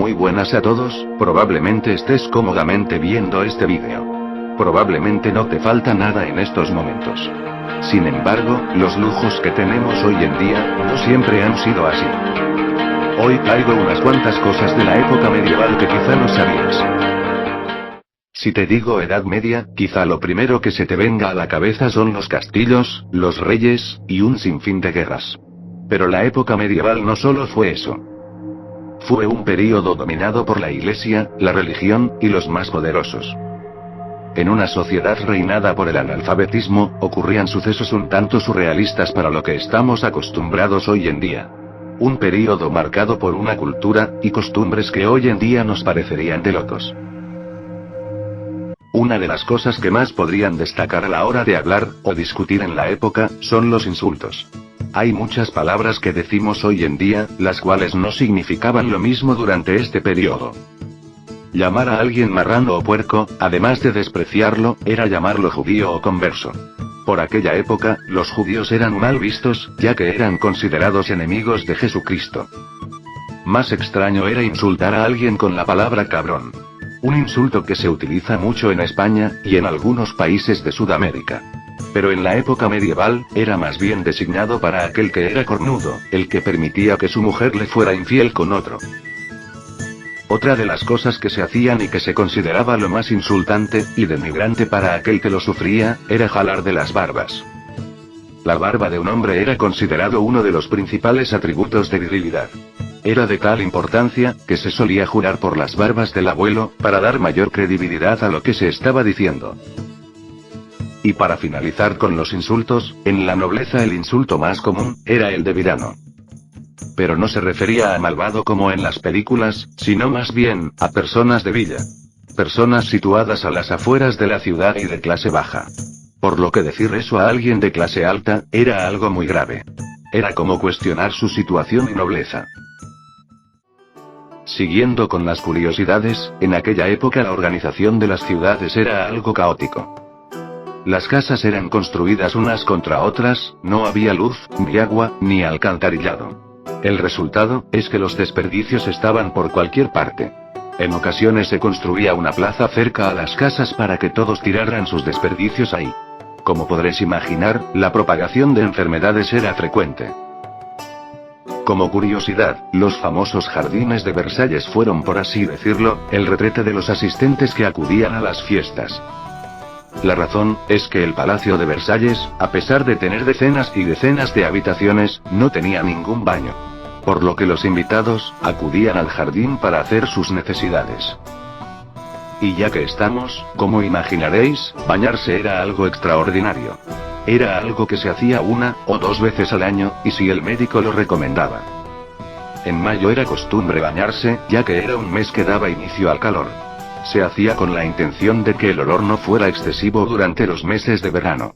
Muy buenas a todos, probablemente estés cómodamente viendo este vídeo. Probablemente no te falta nada en estos momentos. Sin embargo, los lujos que tenemos hoy en día, no siempre han sido así. Hoy traigo unas cuantas cosas de la época medieval que quizá no sabías. Si te digo Edad Media, quizá lo primero que se te venga a la cabeza son los castillos, los reyes, y un sinfín de guerras. Pero la época medieval no solo fue eso. Fue un período dominado por la Iglesia, la religión, y los más poderosos. En una sociedad reinada por el analfabetismo, ocurrían sucesos un tanto surrealistas para lo que estamos acostumbrados hoy en día. Un período marcado por una cultura, y costumbres que hoy en día nos parecerían de locos. Una de las cosas que más podrían destacar a la hora de hablar, o discutir en la época, son los insultos. Hay muchas palabras que decimos hoy en día, las cuales no significaban lo mismo durante este periodo. Llamar a alguien marrano o puerco, además de despreciarlo, era llamarlo judío o converso. Por aquella época, los judíos eran mal vistos, ya que eran considerados enemigos de Jesucristo. Más extraño era insultar a alguien con la palabra cabrón. Un insulto que se utiliza mucho en España, y en algunos países de Sudamérica. Pero en la época medieval, era más bien designado para aquel que era cornudo, el que permitía que su mujer le fuera infiel con otro. Otra de las cosas que se hacían y que se consideraba lo más insultante, y denigrante para aquel que lo sufría, era jalar de las barbas. La barba de un hombre era considerado uno de los principales atributos de virilidad. Era de tal importancia, que se solía jurar por las barbas del abuelo, para dar mayor credibilidad a lo que se estaba diciendo. Y para finalizar con los insultos, en la nobleza el insulto más común, era el de virano. Pero no se refería a malvado como en las películas, sino más bien, a personas de villa. Personas situadas a las afueras de la ciudad y de clase baja. Por lo que decir eso a alguien de clase alta, era algo muy grave. Era como cuestionar su situación y nobleza. Siguiendo con las curiosidades, en aquella época la organización de las ciudades era algo caótico. Las casas eran construidas unas contra otras, no había luz, ni agua, ni alcantarillado. El resultado, es que los desperdicios estaban por cualquier parte. En ocasiones se construía una plaza cerca a las casas para que todos tiraran sus desperdicios ahí. Como podréis imaginar, la propagación de enfermedades era frecuente. Como curiosidad, los famosos jardines de Versalles fueron, por así decirlo, el retrete de los asistentes que acudían a las fiestas. La razón, es que el Palacio de Versalles, a pesar de tener decenas y decenas de habitaciones, no tenía ningún baño. Por lo que los invitados, acudían al jardín para hacer sus necesidades. Y ya que estamos, como imaginaréis, bañarse era algo extraordinario. Era algo que se hacía una, o dos veces al año, y si el médico lo recomendaba. En mayo era costumbre bañarse, ya que era un mes que daba inicio al calor. Se hacía con la intención de que el olor no fuera excesivo durante los meses de verano.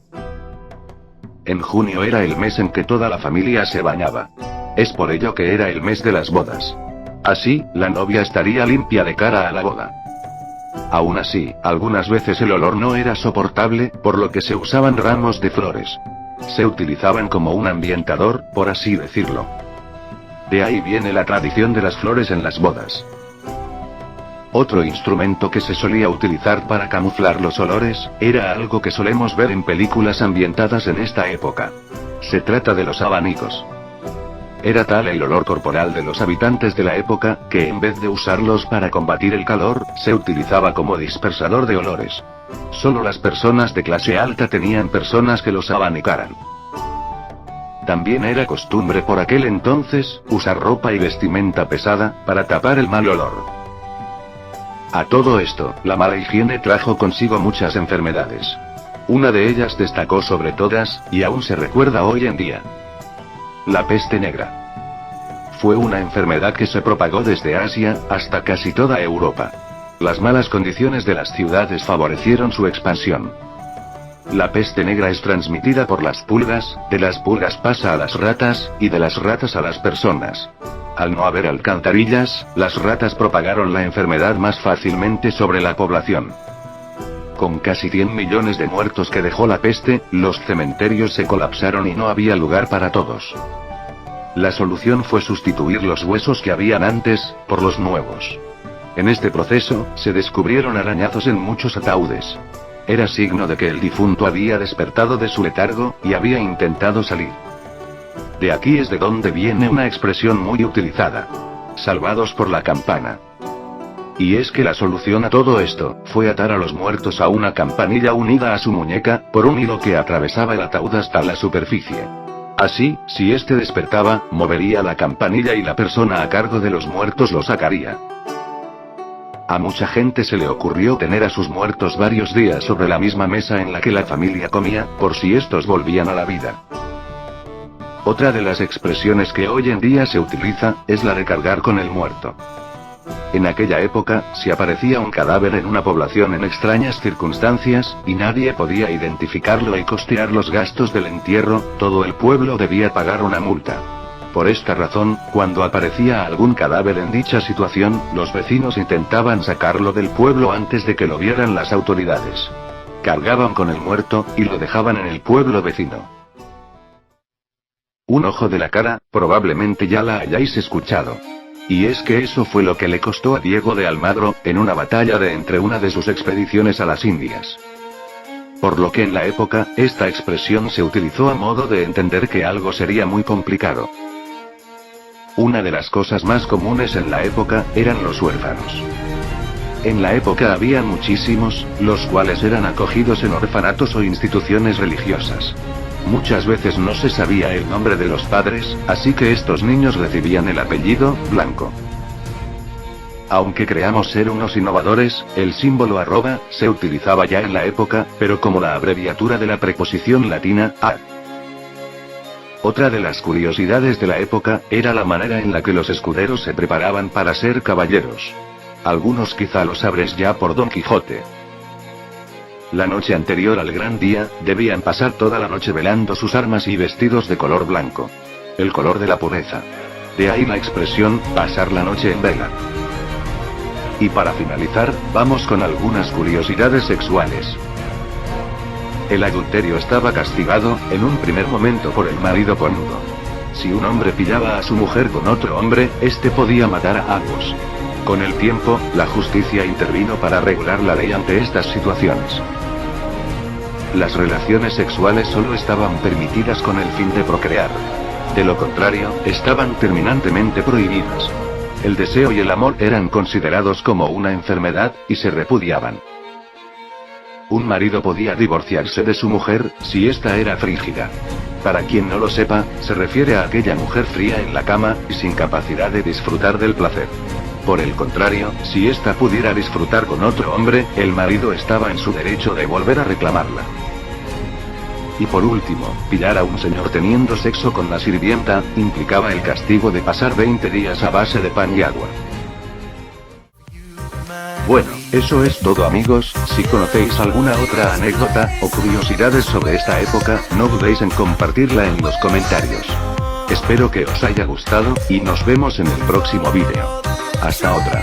En junio era el mes en que toda la familia se bañaba. Es por ello que era el mes de las bodas. Así, la novia estaría limpia de cara a la boda. Aún así, algunas veces el olor no era soportable, por lo que se usaban ramos de flores. Se utilizaban como un ambientador, por así decirlo. De ahí viene la tradición de las flores en las bodas. Otro instrumento que se solía utilizar para camuflar los olores, era algo que solemos ver en películas ambientadas en esta época. Se trata de los abanicos. Era tal el olor corporal de los habitantes de la época, que en vez de usarlos para combatir el calor, se utilizaba como dispersador de olores. Solo las personas de clase alta tenían personas que los abanicaran. También era costumbre por aquel entonces, usar ropa y vestimenta pesada, para tapar el mal olor. A todo esto, la mala higiene trajo consigo muchas enfermedades. Una de ellas destacó sobre todas, y aún se recuerda hoy en día. La peste negra. Fue una enfermedad que se propagó desde Asia, hasta casi toda Europa. Las malas condiciones de las ciudades favorecieron su expansión. La peste negra es transmitida por las pulgas, de las pulgas pasa a las ratas, y de las ratas a las personas. Al no haber alcantarillas, las ratas propagaron la enfermedad más fácilmente sobre la población. Con casi 100 millones de muertos que dejó la peste, los cementerios se colapsaron y no había lugar para todos. La solución fue sustituir los huesos que habían antes, por los nuevos. En este proceso, se descubrieron arañazos en muchos ataúdes. Era signo de que el difunto había despertado de su letargo, y había intentado salir. De aquí es de donde viene una expresión muy utilizada. Salvados por la campana. Y es que la solución a todo esto, fue atar a los muertos a una campanilla unida a su muñeca, por un hilo que atravesaba el ataúd hasta la superficie. Así, si éste despertaba, movería la campanilla y la persona a cargo de los muertos lo sacaría. A mucha gente se le ocurrió tener a sus muertos varios días sobre la misma mesa en la que la familia comía, por si estos volvían a la vida. Otra de las expresiones que hoy en día se utiliza, es la de cargar con el muerto. En aquella época, si aparecía un cadáver en una población en extrañas circunstancias, y nadie podía identificarlo y costear los gastos del entierro, todo el pueblo debía pagar una multa. Por esta razón, cuando aparecía algún cadáver en dicha situación, los vecinos intentaban sacarlo del pueblo antes de que lo vieran las autoridades. Cargaban con el muerto, y lo dejaban en el pueblo vecino. Un ojo de la cara, probablemente ya la hayáis escuchado. Y es que eso fue lo que le costó a Diego de Almagro, en una batalla entre una de sus expediciones a las Indias. Por lo que en la época, esta expresión se utilizó a modo de entender que algo sería muy complicado. Una de las cosas más comunes en la época, eran los huérfanos. En la época había muchísimos, los cuales eran acogidos en orfanatos o instituciones religiosas. Muchas veces no se sabía el nombre de los padres, así que estos niños recibían el apellido, Blanco. Aunque creamos ser unos innovadores, el símbolo @ se utilizaba ya en la época, pero como la abreviatura de la preposición latina, a. Otra de las curiosidades de la época, era la manera en la que los escuderos se preparaban para ser caballeros. Algunos quizá lo sabréis ya por Don Quijote. La noche anterior al gran día, debían pasar toda la noche velando sus armas y vestidos de color blanco. El color de la pureza. De ahí la expresión, pasar la noche en vela. Y para finalizar, vamos con algunas curiosidades sexuales. El adulterio estaba castigado, en un primer momento por el marido cornudo. Si un hombre pillaba a su mujer con otro hombre, este podía matar a ambos. Con el tiempo, la justicia intervino para regular la ley ante estas situaciones. Las relaciones sexuales solo estaban permitidas con el fin de procrear. De lo contrario, estaban terminantemente prohibidas. El deseo y el amor eran considerados como una enfermedad, y se repudiaban. Un marido podía divorciarse de su mujer, si ésta era frígida. Para quien no lo sepa, se refiere a aquella mujer fría en la cama, y sin capacidad de disfrutar del placer. Por el contrario, si ésta pudiera disfrutar con otro hombre, el marido estaba en su derecho de volver a reclamarla. Y por último, pillar a un señor teniendo sexo con la sirvienta, implicaba el castigo de pasar 20 días a base de pan y agua. Bueno, eso es todo amigos. Si conocéis alguna otra anécdota, o curiosidades sobre esta época, no dudéis en compartirla en los comentarios. Espero que os haya gustado, y nos vemos en el próximo vídeo. Hasta otra.